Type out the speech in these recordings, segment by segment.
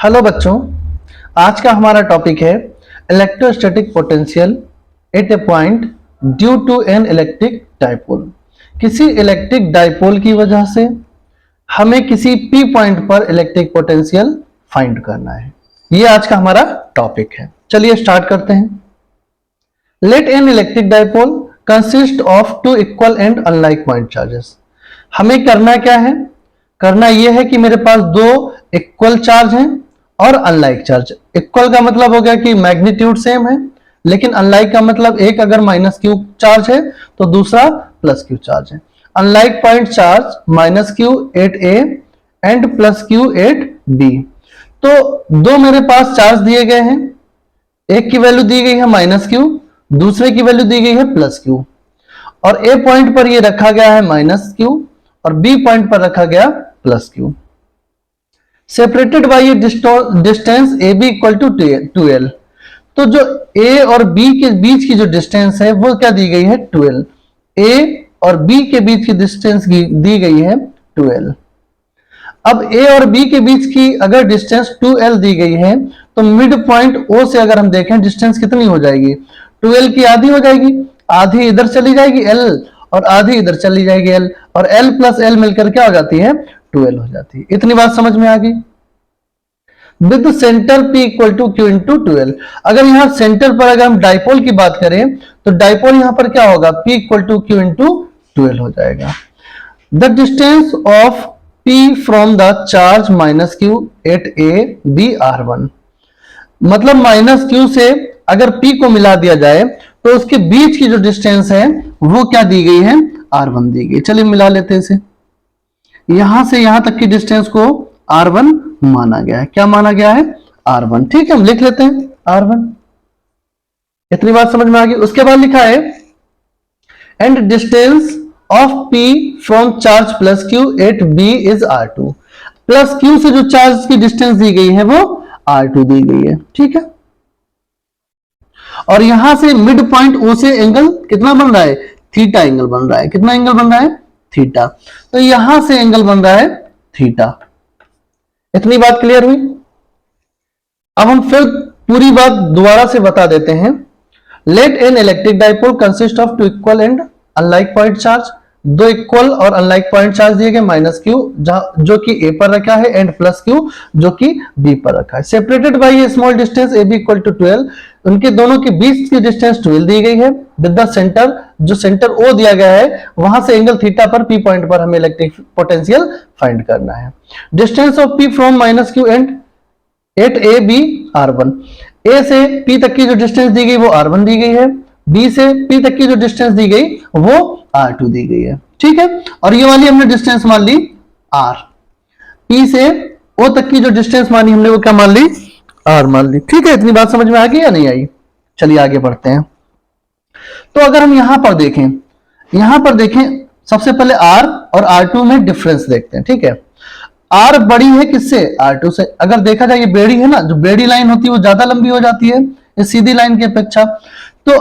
Hello बच्चों, आज का हमारा टॉपिक है electrostatic potential at a point due to an electric dipole. किसी इलेक्ट्रिक डाइपोल की वजह से हमें किसी पी पॉइंट पर इलेक्ट्रिक पोटेंशियल फाइंड करना है। ये आज का हमारा टॉपिक है। चलिए स्टार्ट करते हैं। Let an electric dipole consist of two equal and unlike point charges. हमें करना क्या है? करना यह है कि मेरे पास दो इक्वल चार्ज हैं और अनलाइक चार्ज। इक्वल का मतलब हो गया कि मैग्नीट्यूड सेम है, लेकिन अनलाइक का मतलब एक अगर माइनस क्यू चार्ज है तो दूसरा प्लस क्यू चार्ज है। Unlike point charge minus Q at A and plus Q at B. तो दो मेरे पास चार्ज दिए गए हैं, एक की वैल्यू दी गई है माइनस क्यू, दूसरे की वैल्यू दी गई है प्लस क्यू, और ए पॉइंट पर ये रखा गया है माइनस क्यू और बी पॉइंट पर रखा गया plus Q. Separated by a distance A B equal to 2l। तो जो ए और बी के बीच की जो डिस्टेंस है वो क्या दी गई है? 2l। ए और बी के बीच की डिस्टेंस दी गई है 2l। अब ए और बी के बीच की अगर डिस्टेंस 2l दी गई है तो मिड पॉइंट ओ से अगर हम देखें डिस्टेंस कितनी हो जाएगी? 2l की आधी हो जाएगी, आधी इधर चली जाएगी l और आधी इधर चली जाएगी l, और l प्लस l मिलकर क्या हो जाती है? 2l हो जाती है। इतनी बात समझ में आ गई। With centre P equal to Q into 2l। अगर यहां सेंटर पर अगर हम डाइपोल की बात करें तो डाइपोल यहां पर क्या होगा? P equal to Q into 2l हो जाएगा। The distance of P from the charge minus Q at A B R1। मतलब माइनस क्यू से अगर P को मिला दिया जाए तो उसके बीच की जो डिस्टेंस है वो क्या दी गई है? R1 दी गई। चलिए मिला लेते हैं इसे। यहां से यहां तक की डिस्टेंस को R1 माना गया है। क्या माना गया है? R1। ठीक है, हम लिख लेते हैं R1। इतनी बात समझ में आ गई। उसके बाद लिखा है and distance of P from charge plus Q at B is R2। Plus Q से जो चार्ज की डिस्टेंस दी गई है वो R2 दी गई है। ठीक है, और यहां से मिड पॉइंट O से एंगल कितना बन रहा है? थीटा एंगल बन रहा है। कितना एंगल बन रहा है? थीटा। तो यहां से एंगल बन रहा है थीटा। इतनी बात क्लियर हुई। अब हम फिर पूरी बात दोबारा से बता देते हैं। Let an electric dipole consist of two equal and unlike point charge. दो इक्वल और अनलाइक पॉइंट चार्ज दिए गए, माइनस क्यू जो कि ए पर रखा है एंड प्लस क्यू जो कि बी पर रखा है। Separated by a small distance A B equal to 12। उनके दोनों के बीच की डिस्टेंस 12 दी गई है। विद द सेंटर, जो सेंटर ओ दिया गया है वहां से एंगल थीटा पर पी पॉइंट पर हमें इलेक्ट्रिक पोटेंशियल फाइंड करना है। Distance of P from minus Q and at A B R1। A से P तक की जो डिस्टेंस दी गई वो R1 दी गई है, B से P तक की जो डिस्टेंस दी गई वो R2 दी गई है। ठीक है, और ये वाली हमने डिस्टेंस मान ली R। P से O तक की जो डिस्टेंस मानी हमने वो क्या मान ली? R मान ली। ठीक है, इतनी बात समझ में आ गई या नहीं आई? चलिए आगे बढ़ते हैं। तो अगर हम यहां पर देखें सबसे पहले R और R2 में डिफरेंस देखते हैं। ठीक है, R बड़ी है किससे? R2 से। अगर देखा जाए ये बेड़ी है ना, जो बेड़ी लाइन होती है वो ज्यादा लंबी हो जाती है इस सीधी लाइन की अपेक्षा। तो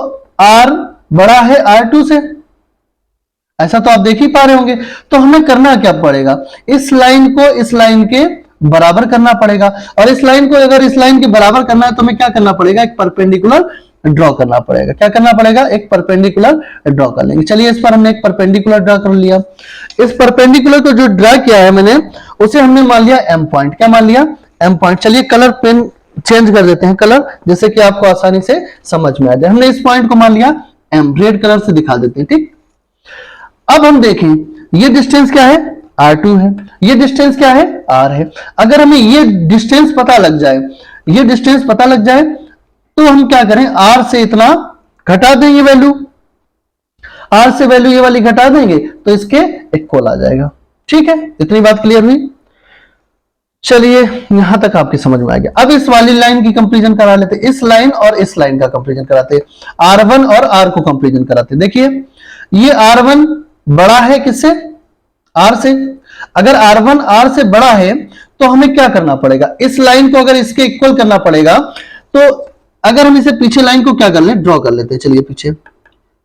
R बड़ा है R2 से, ऐसा तो आप देख ही पा रहे होंगे। तो हमें करना क्या पड़ेगा? इस लाइन को इस लाइन के बराबर करना पड़ेगा, और इस लाइन को अगर इस लाइन के बराबर करना है तो हमें क्या करना पड़ेगा? एक परपेंडिकुलर ड्रॉ करना पड़ेगा। क्या करना पड़ेगा? एक परपेंडिकुलर ड्रॉ कर लेंगे। चलिए इस पर हमने एक परपेंडिकुलर ड्रॉ कर लिया। इस परपेंडिकुलर को जो ड्रॉ किया है मैंने उसे हमने मान लिया M पॉइंट। क्या मान लिया? M point. चलिए कलर पेन चेंज कर देते हैं कलर, जैसे कि आपको आसानी से समझ में आ जाए। हमने इस पॉइंट को मान लिया M, रेड कलर से दिखा देते हैं। ठीक, अब हम देखें ये डिस्टेंस क्या है? R2 है। ये डिस्टेंस क्या है? R है। अगर हमें ये डिस्टेंस पता लग जाए तो हम क्या करें? R से इतना घटा देंगे वैल्यू, R से वैल्यू ये वाली घटा देंगे तो इसके इक्वल आ जाएगा। ठीक है, इतनी बात क्लियर हुई। चलिए यहां तक आपकी समझ में आ गया। अब इस वाली लाइन की कंपैरिजन करा लेते, इस लाइन और इस लाइन का कंपैरिजन कराते, R1 और R को कंपैरिजन कराते। देखिए ये R1 बड़ा है किससे? R से। अगर R1 R से बड़ा है तो हमें क्या करना पड़ेगा? इस लाइन को अगर इसके इक्वल करना पड़ेगा, तो अगर हम इसे पीछे लाइन को क्या कर ले? ड्रॉ कर लेते हैं। चलिए पीछे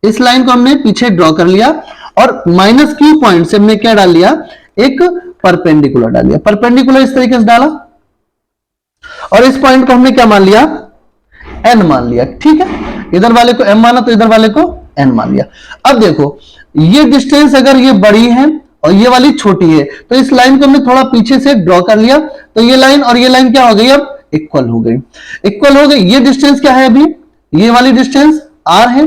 इस लाइन को हमने पीछे ड्रॉ कर लिया और माइनस क्यू पॉइंट से हमने क्या डाल लिया? एक परपेंडिकुलर डाल लिया। परपेंडिकुलर इस तरीके से डाला और इस पॉइंट को हमने क्या मान लिया, n मान लिया। ठीक है, इधर वाले को m माना तो इधर वाले को n मान लिया। अब देखो ये डिस्टेंस अगर ये बड़ी है और ये वाली छोटी है तो इस लाइन को हमने थोड़ा पीछे से ड्रॉ कर लिया, तो ये लाइन और ये लाइन क्या हो गई, अब इक्वल हो गई। इक्वल हो गई। ये डिस्टेंस क्या है, अभी ये वाली डिस्टेंस r है।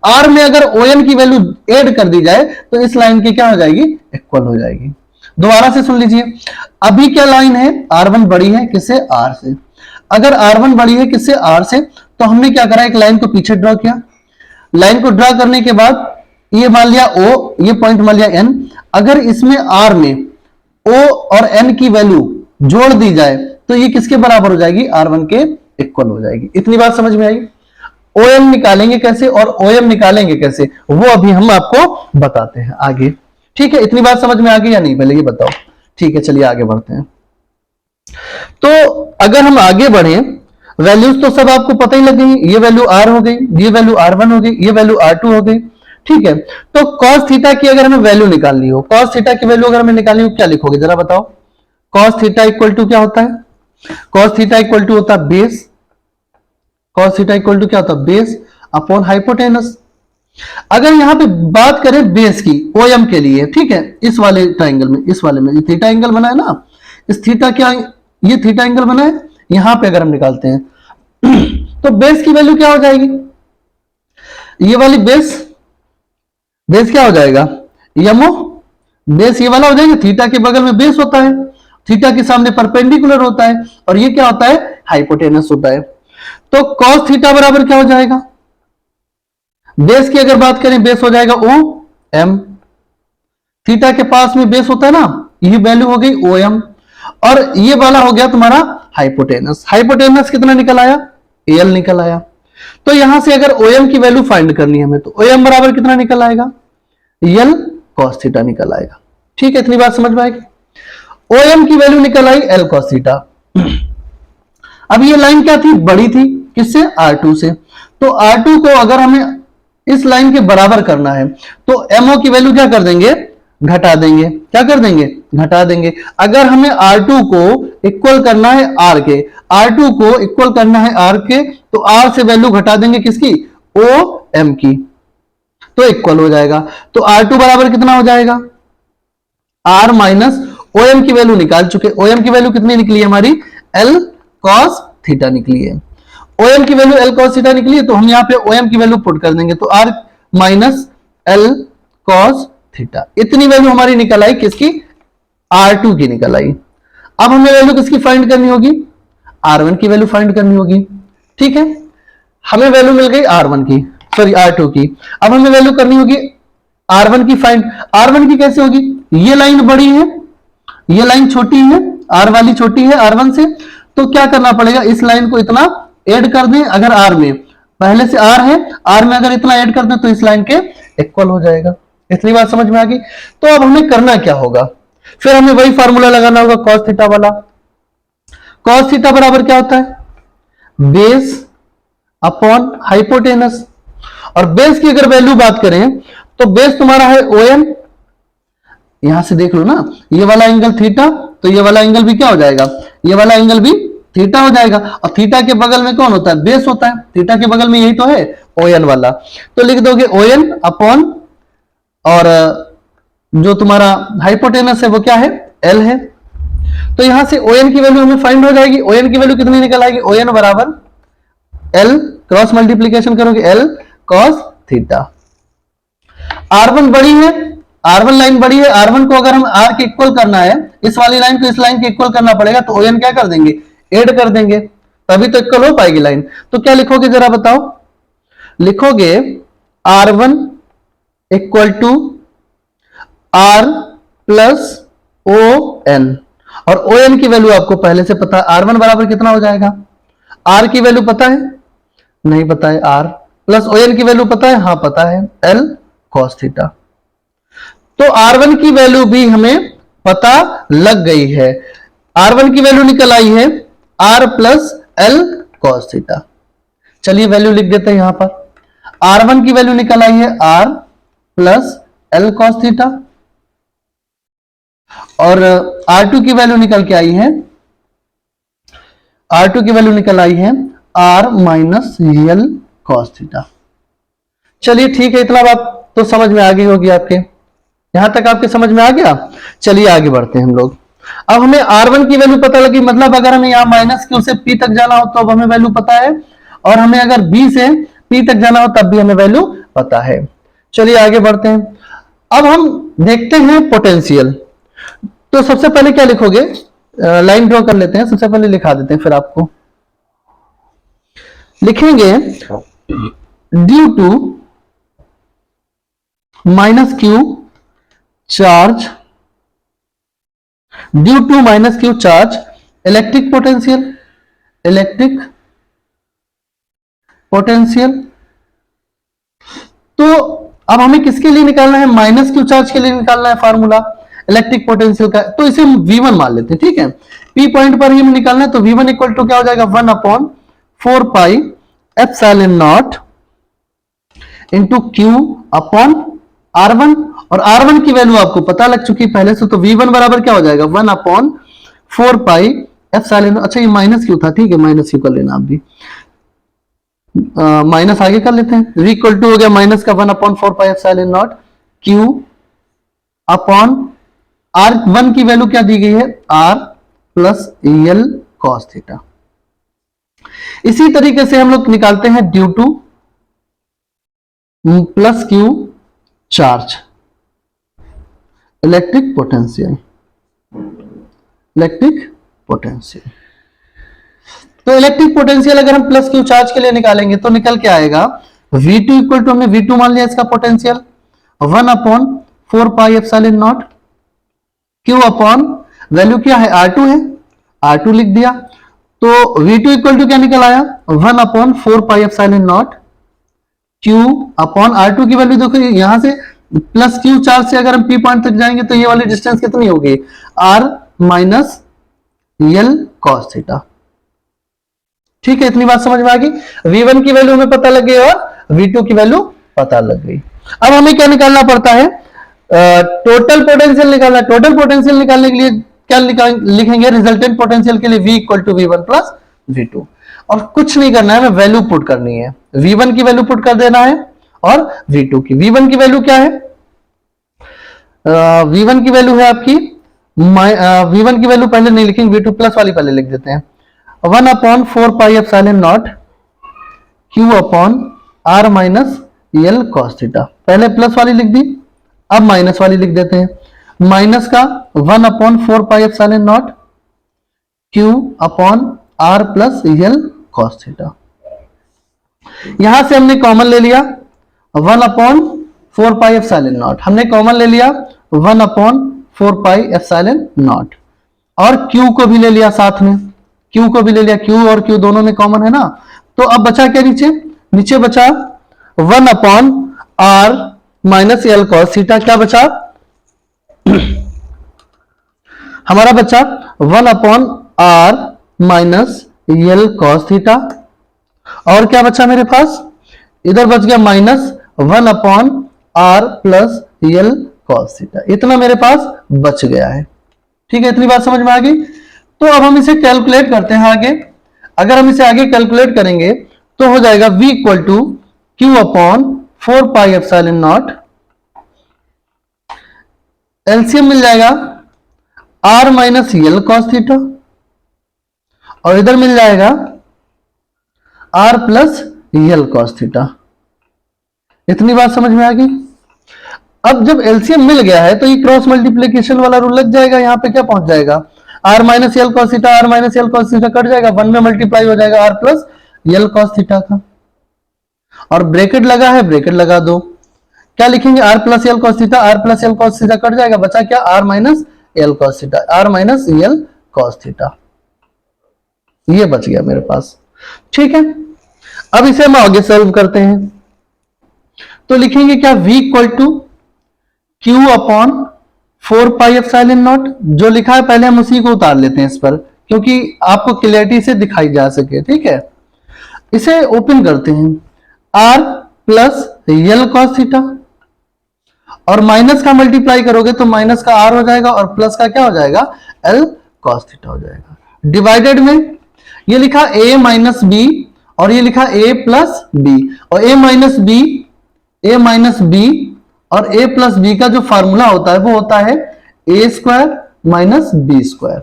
r में अगर ON की वैल्यू ऐड कर दी जाए तो इस लाइन की क्या हो जाएगी, इक्वल हो जाएगी। दोबारा से सुन लीजिए, अभी क्या लाइन है, r1 बड़ी है किससे, r से। अगर r1 बड़ी है किससे, r से, तो हमने क्या करा, एक लाइन को पीछे ड्रॉ किया। लाइन को ड्रॉ करने के बाद ये मान लिया O, ये पॉइंट मान लिया N। अगर इसमें R में O और N की वैल्यू जोड़ दी जाए तो ये किसके बराबर हो जाएगी, R1 के इक्वल हो जाएगी। इतनी बात समझ में आई। OM निकालेंगे कैसे और OM निकालेंगे कैसे, वो अभी हम आपको बताते हैं आगे। ठीक है, इतनी बात समझ में आ गई या नहीं, पहले ये बताओ। ठीक है, चलिए आगे बढ़ते हैं। तो अगर हम आगे बढ़े, वैल्यूज तो सब आपको पता ही लग गई। ये वैल्यू R हो गई, ये वैल्यू R1 हो गई, ये वैल्यू R2 हो गई। ठीक है, तो cos थीटा की अगर हमें वैल्यू निकालनी हो, cos थीटा की वैल्यू अगर हमें निकालनी हो, क्या लिखोगे जरा बताओ। cos थीटा इक्वल टू क्या होता है, cos थीटा इक्वल टू होता है base, cos theta equal to क्या होता है, बेस अपॉन हाइपोटेनस। अगर यहां पे बात करें बेस की OM के लिए, ठीक है, इस वाले ट्राइंगल में, इस वाले में ये थीटा एंगल बना है ना, इस थीटा क्या, ये थीटा एंगल बना है, यहां पे अगर हम निकालते हैं तो बेस की वैल्यू क्या हो जाएगी, ये वाली बेस, बेस क्या हो जाएगा, यमो, बेस ये वाला हो जाएगा। थीटा के बगल में बेस होता है, थीटा के सामने परपेंडिकुलर होता है, और ये क्या होता है, हाइपोटेनस होता है। तो cos थीटा बराबर क्या हो जाएगा, बेस की अगर बात करें, बेस हो जाएगा OM, थीटा के पास में बेस होता है ना, ये वैल्यू हो गई OM, और ये वाला हो गया तुम्हारा हाइपोटेनस। हाइपोटेनस कितना निकल आया, AL निकल आया। तो यहां से अगर OM की वैल्यू फाइंड करनी है हमें, तो OM बराबर कितना निकल आएगा, L cos थीटा निकल आएगा। ठीक है, इतनी बात समझ में आएगी। OM की वैल्यू निकल आई L cos थीटा। अब ये लाइन क्या थी, बड़ी थी, किससे, R2 से। तो R2 को अगर हमें इस लाइन के बराबर करना है तो MO की वैल्यू क्या कर देंगे, घटा देंगे। क्या कर देंगे, घटा देंगे। अगर हमें R2 को इक्वल करना है R के, R2 को इक्वल करना है R के, तो R से वैल्यू घटा देंगे किसकी, OM की, तो इक्वल हो जाएगा। तो R2 बराबर कितना हो जाएगा, R माइनस OM की वैल्यू निकाल चुके। OM की वैल्यू कितनी निकली है हमारी, L cos थीटा निकली है। OM की वैल्यू L cos थीटा निकली है, तो हम यहां पे OM की वैल्यू पुट कर देंगे, तो R minus L cos theta. इतनी वैल्यू हमारी निकल आई किसकी, R2 की निकल आई। अब हमें वैल्यू किसकी फाइंड करनी होगी, R1 की वैल्यू फाइंड करनी होगी। ठीक है, हमें वैल्यू मिल गई R1 की, सॉरी R2 की। अब हमें वैल्यू करनी होगी R1 की फाइंड। R1 की कैसे होगी, ये लाइन बड़ी है, ये लाइन छोटी है, R वाली छोटी है R1 से, तो क्या करना पड़ेगा, इस लाइन को इतना ऐड कर दें। अगर R में पहले से R है, R में अगर इतना ऐड कर दें तो इस लाइन के इक्वल हो जाएगा। इतनी बात समझ में आ गई। तो अब हमें करना क्या होगा, फिर हमें वही फार्मूला लगाना होगा cos थीटा वाला। cos थीटा बराबर क्या होता है, बेस अपॉन हाइपोटेनस। और बेस की अगर वैल्यू बात करें तो बेस तुम्हारा है OM, यहां से देख लो ना, ये वाला एंगल थीटा, तो ये वाला एंगल भी क्या हो जाएगा, ये वाला एंगल भी थीटा हो जाएगा। और थीटा के बगल में कौन होता है, बेस होता है। थीटा के बगल में यही तो है, ON वाला। तो लिख दोगे ON अपॉन, और जो तुम्हारा हाइपोटेनस है वो क्या है, L है। तो यहां से ON की वैल्यू हमें फाइंड हो जाएगी। ON की वैल्यू कितनी निकल आएगी, ON बराबर L क्रॉस मल्टीप्लीकेशन करोगे L cos थीटा। R1 बड़ी है, R1 लाइन बड़ी है, R1 को अगर हम R के इक्वल करना है, इस वाली लाइन को इस लाइन के इक्वल करना पड़ेगा, तो ON क्या कर देंगे, ऐड कर देंगे, तभी तो इक्वल हो पाएगी लाइन। तो क्या लिखोगे जरा बताओ, लिखोगे R1 equal to R plus ON, और ON की वैल्यू आपको पहले से पता है। R1 बराबर कितना हो जाएगा, R की वैल्यू पता है, नहीं पता है, R प्लस ON की वैल्यू पता है, हां पता है, L cos थीटा। तो R1 की वैल्यू भी हमें पता लग गई है। R1 की वैल्यू निकल आई है R plus L cos theta. चलिए वैल्यू लिख देते हैं यहां पर। R1 की वैल्यू निकल आई है R plus L cos theta, और R2 की वैल्यू निकल के आई है R2 की वैल्यू निकल आई है R minus L cos theta. चलिए ठीक है, इतना बात तो समझ में आ गई होगी आपके, यहां तक आपके समझ में आ गया। चलिए आगे बढ़ते हैं हम लोग। अब हमें R1 की वैल्यू पता लगी, मतलब अगर हमें यहां माइनस Q से P तक जाना हो तो अब हमें वैल्यू पता है, और हमें अगर B से P तक जाना हो तब भी हमें वैल्यू पता है। चलिए आगे बढ़ते हैं। अब हम देखते हैं पोटेंशियल। तो सबसे पहले क्या लिखोगे, लाइन ड्रॉ कर लेते हैं, सबसे पहले लिखा देते हैं, फिर आपको लिखेंगे due to minus Q charge, due to minus Q charge electric potential, electric potential. तो अब हमें किसके लिए निकालना है, माइनस Q चार्ज के लिए निकालना है फार्मूला इलेक्ट्रिक पोटेंशियल का। तो इसे हम V1 मान लेते हैं, ठीक है, P पॉइंट पर ही हमें निकालना है। तो V1 इक्वल टू क्या हो जाएगा, 1/4 pi epsilon naught into Q upon R1, और R1 की वैल्यू आपको पता लग चुकी है पहले से। तो V1 बराबर क्या हो जाएगा, 1/4 पाई एप्सिलॉन। अच्छा ये माइनस Q था, ठीक है, माइनस Q कर लेना आप भी, माइनस आगे कर लेते हैं। V इक्वल टू हो गया माइनस का 1/4 pi epsilon not Q upon R1 की वैल्यू क्या दी गई है, R plus L cos theta. इसी तरीके से हम लोग निकालते हैं due two plus Q charge electric potential, electric potential. तो इलेक्ट्रिक पोटेंशियल अगर हम प्लस Q चार्ज के लिए निकालेंगे तो निकल के आएगा V2 इक्वल टू, हमने V2 मान लिया इसका potential, 1/4 pi epsilon not Q upon value क्या है, R2 है, R2 लिख दिया। तो V2 इक्वल टू क्या निकल आया, 1/4 pi epsilon not Q upon R2 की वैल्यू देखो, यहां से प्लस Q चार्ज से अगर हम P पॉइंट तक जाएंगे तो ये वाली डिस्टेंस कितनी होगी, R minus L cos theta. ठीक है, इतनी बात समझ में आ गई। V1 की वैल्यू हमें पता लग गई और V2 की वैल्यू पता लग गई। अब हमें क्या निकालना पड़ता है, टोटल पोटेंशियल निकालना है। टोटल पोटेंशियल निकालने के लिए क्या लिखेंगे, रिजल्टेंट पोटेंशियल के लिए V equal to V1 plus V2, और कुछ नहीं करना है, हमें वैल्यू पुट करनी है। V1 की वैल्यू पुट कर देना है और V2 की। V1 की वैल्यू क्या है, V1 की वैल्यू है आपकी, V1 की वैल्यू पहले नहीं लिखेंगे, V2 प्लस वाली पहले लिख देते हैं, 1/4 pi epsilon not Q upon R minus L cos theta. पहले प्लस वाली लिख दी, अब माइनस वाली लिख देते हैं, माइनस का 1/4 pi epsilon not Q upon R plus L cos theta. यहां से हमने कॉमन ले लिया 1/4 पाई एप्सिलॉन नॉट, हमने कॉमन ले लिया 1/4 पाई एप्सिलॉन नॉट, और Q को भी ले लिया साथ में, Q को भी ले लिया, Q और Q दोनों में कॉमन है ना। तो अब बचा क्या, नीचे नीचे बचा 1/R minus L cos theta. क्या बचा हमारा, बचा 1/R minus L cos theta, और क्या बचा मेरे पास, इधर बच गया minus 1/R plus L cos theta. इतना मेरे पास बच गया है। ठीक है, इतनी बात समझ में आ गई। तो अब हम इसे कैलकुलेट करते हैं आगे। अगर हम इसे आगे कैलकुलेट करेंगे तो हो जाएगा V equal to Q upon 4 pi epsilon not, LCM मिल जाएगा R minus L cos theta, और इधर मिल जाएगा R plus L cos theta. इतनी बात समझ में आ गई। अब जब एलसीएम मिल गया है तो ये क्रॉस मल्टीप्लीकेशन वाला रूल लग जाएगा, यहां पे क्या पहुंच जाएगा, R minus L cos theta, R minus L cos theta cut जाएगा, 1 में मल्टीप्लाई हो जाएगा R plus L cos theta का, और ब्रैकेट लगा है, ब्रैकेट लगा दो। क्या लिखेंगे, R plus L cos theta, R plus L cos theta cut जाएगा, बचा क्या, R minus L cos theta, R minus L cos theta, ये बच गया मेरे पास। ठीक है, अब इसे हम आगे सॉल्व करते हैं। तो लिखेंगे क्या, V equal to Q upon 4 pi epsilon naught, जो लिखा है पहले हम उसी को उतार लेते हैं इस पर, क्योंकि आपको क्लियरिटी से दिखाई जा सके। ठीक है, इसे ओपन करते हैं, R plus L cos theta, और माइनस का मल्टीप्लाई करोगे तो माइनस का R हो जाएगा और प्लस का क्या हो जाएगा, L कॉस थीटा हो जाएगा, डिवाइडेड में ये लिखा a माइनस बी और ये लिखा a प्लस बी, और a माइनस बी और a प्लस बी का जो फार्मूला होता है वो होता है a square minus B square.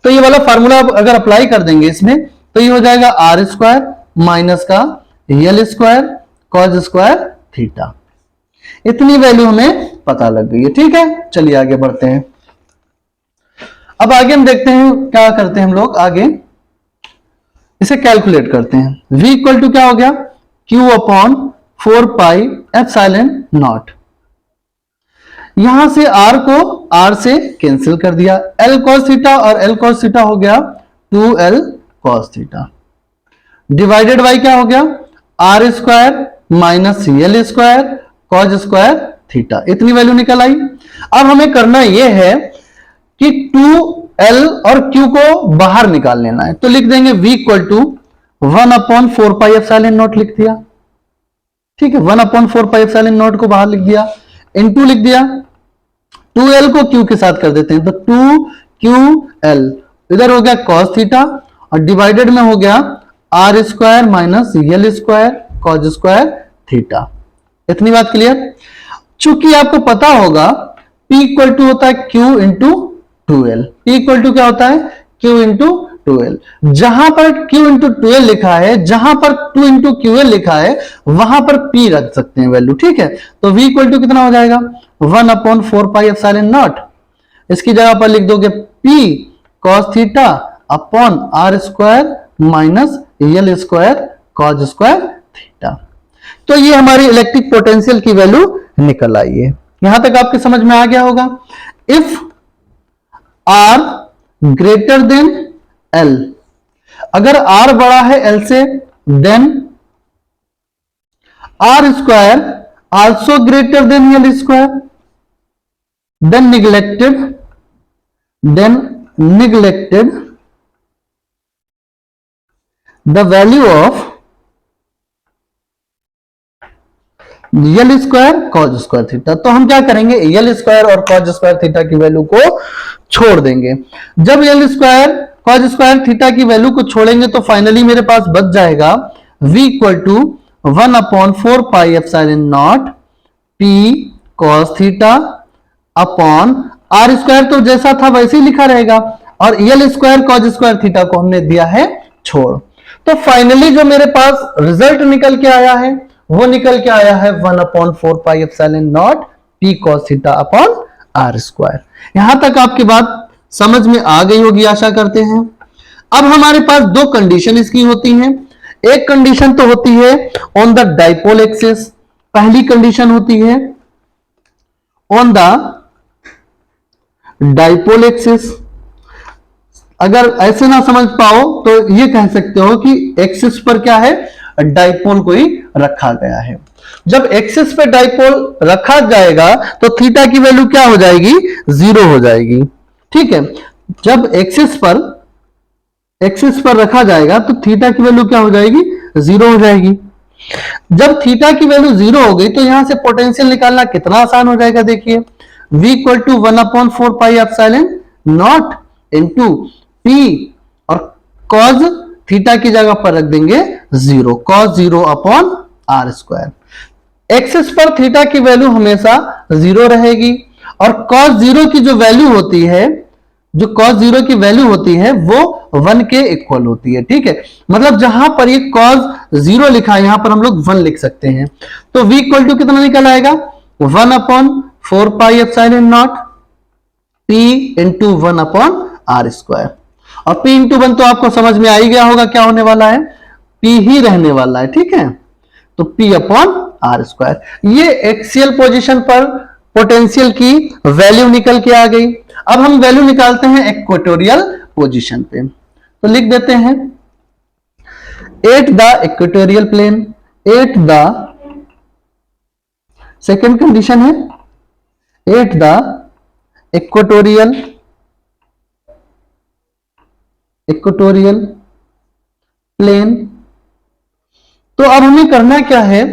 तो ये वाला फार्मूला अगर अप्लाई कर देंगे इसमें तो ये हो जाएगा आर स्क्वायर माइनस का L square cos square theta. इतनी वैल्यू हमें पता लग गई है, ठीक है। चलिए आगे बढ़ते हैं। अब आगे हम देखते हैं क्या करते हैं हम लोग, आगे इसे कैलकुलेट करते हैं। v इक्वल टू क्या हो गया, q upon 4 pi epsilon not. यहां से r को r से कैंसिल कर दिया, l cos थीटा और l cos थीटा हो गया 2l cos theta, divided by क्या हो गया r square minus L square cos square theta. इतनी वैल्यू निकल आई। अब हमें करना यह है कि 2l और q को बाहर निकाल लेना है, तो लिख देंगे v equal to 1 upon 4 pi epsilon naught लिख दिया, ठीक है। 1 अपॉन 4 पाई एप्सिलॉन नॉट को बाहर लिख दिया, इनटू लिख दिया 2l को q के साथ कर देते हैं, तो 2ql इधर हो गया cos थीटा और डिवाइडेड में हो गया r square minus L square cos square theta. इतनी बात क्लियर। चूंकि आपको पता होगा p इक्वल टू होता है q into 2l, p equal to क्या होता है q इंटू 2l। जहां पर q इंटू 2l लिखा है, जहां पर 2 इंटू QL लिखा है वहां पर p रख सकते हैं वैल्यू, ठीक है। तो v इक्वल टू कितना हो जाएगा 1 अपॉन 4 पाई एप्सिलॉन नॉट, इसकी जगह पर लिख दोगे p cos theta upon r square minus L square cos square theta. तो ये हमारी इलेक्ट्रिक पोटेंशियल की वैल्यू निकल आई है। यहां तक आपके समझ में आ गया होगा। If R greater than L, अगर R बड़ा है L से, then R square also greater than L square, then neglected the value of L square cos square theta. तो हम क्या करेंगे, एल स्क्वायर और कॉज स्क्वायर थीटा की वैल्यू को छोड़ देंगे। जब L square cos square theta की वैल्यू को छोड़ेंगे तो फाइनली मेरे पास बच जाएगा v equal to 1 upon 4 pi epsilon not p cos theta upon r square तो जैसा था वैसे ही लिखा रहेगा, और L square cos square theta को हमने दिया है छोड़। तो फाइनली जो मेरे पास रिजल्ट निकल के आया है वो निकल के आया है 1 upon 4 pi epsilon not p cos theta upon r square. यहां तक आपकी बात समझ में आ गई होगी आशा करते हैं। अब हमारे पास दो कंडीशन इसकी होती हैं। एक कंडीशन तो होती है ऑन द डाइपोल एक्सिस, पहली कंडीशन होती है ऑन द डाइपोल एक्सिस। अगर ऐसे ना समझ पाओ तो ये कह सकते हो कि एक्सिस पर क्या है, डाइपोल कोई रखा गया है। जब एक्सिस पे डाइपोल रखा जाएगा तो थीटा की वैल्यू क्या हो जाएगी, 0 हो जाएगी, ठीक है। जब एक्सिस पर रखा जाएगा तो थीटा की वैल्यू क्या हो जाएगी, 0 हो जाएगी। जब थीटा की वैल्यू 0 हो गई तो यहां से पोटेंशियल निकालना कितना आसान हो जाएगा। देखिए v equal to 1 upon 4 pi epsilon naught into p और cos थीटा की जगह पर रख देंगे 0, cos 0 upon r square. Axis पर थीटा की वैल्यू हमेशा 0 रहेगी और cos 0 की जो वैल्यू होती है, जो cos 0 की वैल्यू होती है वो 1 के इक्वल होती है, ठीक है। मतलब जहां पर ये cos 0 लिखा है यहां पर हम लोग 1 लिख सकते हैं। तो v इक्वल टू कितना निकल आएगा, 1 upon 4 pi epsilon not p into 1 upon r square. और p इंटू 1 तो आपको समझ में आ ही गया होगा क्या होने वाला है, p ही रहने वाला है, ठीक है। तो p अपॉन r स्क्वायर। ये एक्सियल पोजीशन पर पोटेंशियल की वैल्यू निकल के आ गई। अब हम वैल्यू निकालते हैं इक्वेटोरियल पोजीशन पे, तो लिख देते हैं at the equatorial plane, at the second condition है एट द इक्वेटोरियल प्लेन। तो अब हमें करना क्या है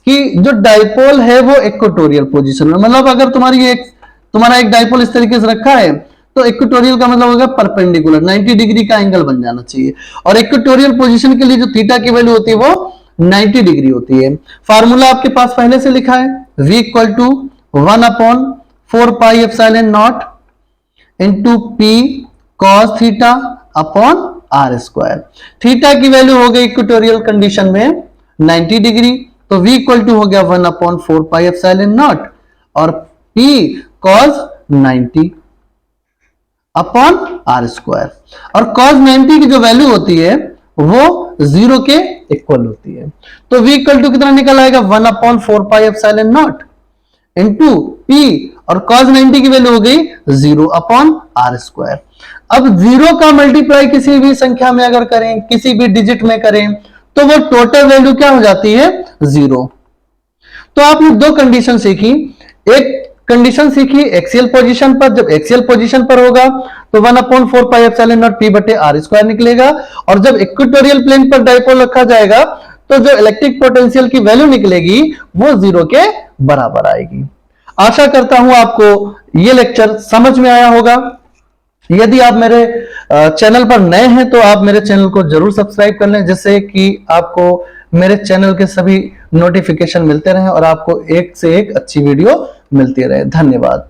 कि जो डाइपोल है वो इक्वेटोरियल पोजीशन में, मतलब अगर तुम्हारा एक डाइपोल इस तरीके से रखा है तो इक्वेटोरियल का मतलब होगा परपेंडिकुलर, 90 डिग्री का एंगल बन जाना चाहिए। और इक्वेटोरियल पोजीशन के लिए जो थीटा की वैल्यू होती है वो 90 डिग्री होती है। फार्मूला आपके पास पहले से लिखा है, v equal to 1/4 pi epsilon naught into P cos theta upon R square. Theta की वैल्यू हो गई इक्वेटोरियल कंडीशन में 90 डिग्री, तो v इक्वल टू हो गया 1/4 पाई एप्सिलॉन नॉट और p cos 90 upon R square. और cos 90 की जो वैल्यू होती है वो 0 के इक्वल होती है। तो v इक्वल टू कितना निकल आएगा 1/4 pi epsilon naught into p और cos 90 की वैल्यू हो गई 0 अपॉन आर स्क्वायर। अब 0 का मल्टीप्लाई किसी भी संख्या में अगर करें, किसी भी डिजिट में करें, तो वो टोटल वैल्यू क्या हो जाती है 0। तो आपने दो कंडीशन सीखी। एक कंडीशन सीखी एक्सियल पोजीशन पर, जब एक्सियल पोजीशन पर होगा तो 1/4 पाई एप्सिलॉन नॉट p बटे आर स्क्वायर निकलेगा। और जब इक्वेटोरियल प्लेन पर डाइपोल रखा जाएगा तो जो इलेक्ट्रिक पोटेंशियल की वैल्यू निकलेगी वो 0 के बराबर आएगी। आशा करता हूं आपको ये लेक्चर समझ में आया होगा। यदि आप मेरे चैनल पर नए हैं तो आप मेरे चैनल को जरूर सब्सक्राइब कर लें, जिससे कि आपको मेरे चैनल के सभी नोटिफिकेशन मिलते रहें और आपको एक से एक अच्छी वीडियो मिलती रहे। धन्यवाद।